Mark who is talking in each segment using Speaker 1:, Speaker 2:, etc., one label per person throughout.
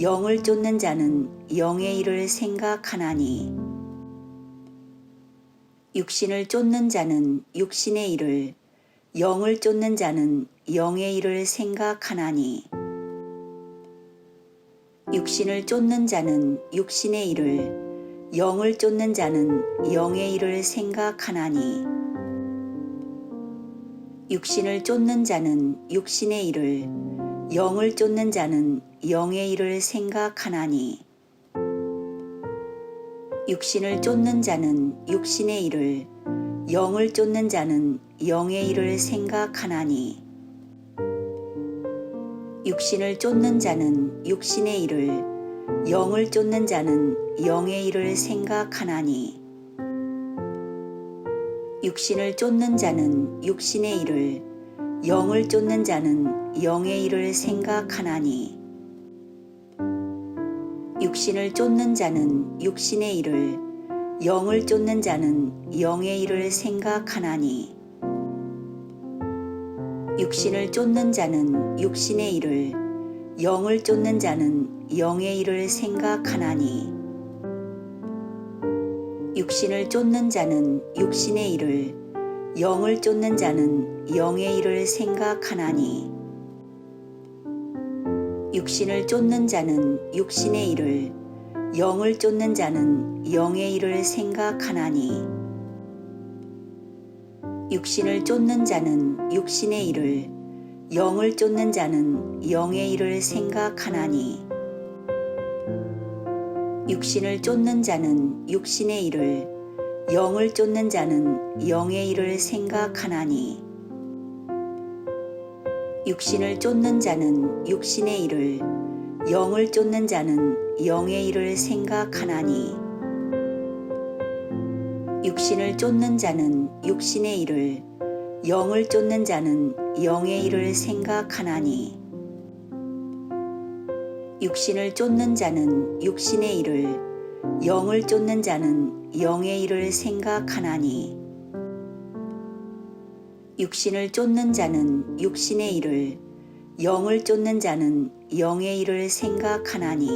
Speaker 1: 영을 쫓는 자는 영의 일을 생각하나니 육신을 쫓는 자는 육신의 일을 영을 쫓는 자는 영의 일을 생각하나니 육신을 쫓는 자는 육신의 일을 영을 쫓는 자는 영의 일을 생각하나니 육신을 쫓는 자는 육신의 일을 영을 쫓는 자는 영의 일을 생각하나니 육신을 쫓는 자는 육신의 일을 영을 쫓는 자는 영의 일을 생각하나니 육신을 쫓는 자는 육신의 일을 영을 쫓는 자는 영의 일을 생각하나니 육신을 쫓는 자는 육신의 일을 영을 쫓는 자는 영의 일을 생각하나니 육신을 쫓는 자는 육신의 일을 영을 쫓는 자는 영의 일을 생각하나니 육신을 쫓는 자는 육신의 일을 영을 쫓는 자는 영의 일을 생각하나니 육신을 쫓는 자는 육신의 일을 영을 쫓는 자는 영의 일을 생각하나니 육신을 쫓는 자는 육신의 일을 영을 쫓는 자는 영의 일을 생각하나니 육신을 쫓는 자는 육신의 일을 영을 쫓는 자는 영의 일을 생각하나니 육신을 쫓는 자는 육신의 일을 영을 쫓는 자는 영의 일을 생각하나니 육신을 쫓는 자는 육신의 일을 영을 쫓는 자는 영의 일을 생각하나니 육신을 쫓는 자는 육신의 일을 영을 쫓는 자는 영의 일을 생각하나니 육신을 쫓는 자는 육신의 일을 영을 쫓는 자는 영의 일을 생각하나니 육신을 쫓는 자는 육신의 일을 영을 쫓는 자는 영의 일을 생각하나니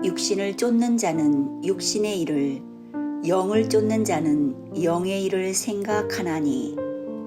Speaker 1: 육신을 쫓는 자는 육신의 일을 영을 쫓는 자는 영의 일을 생각하나니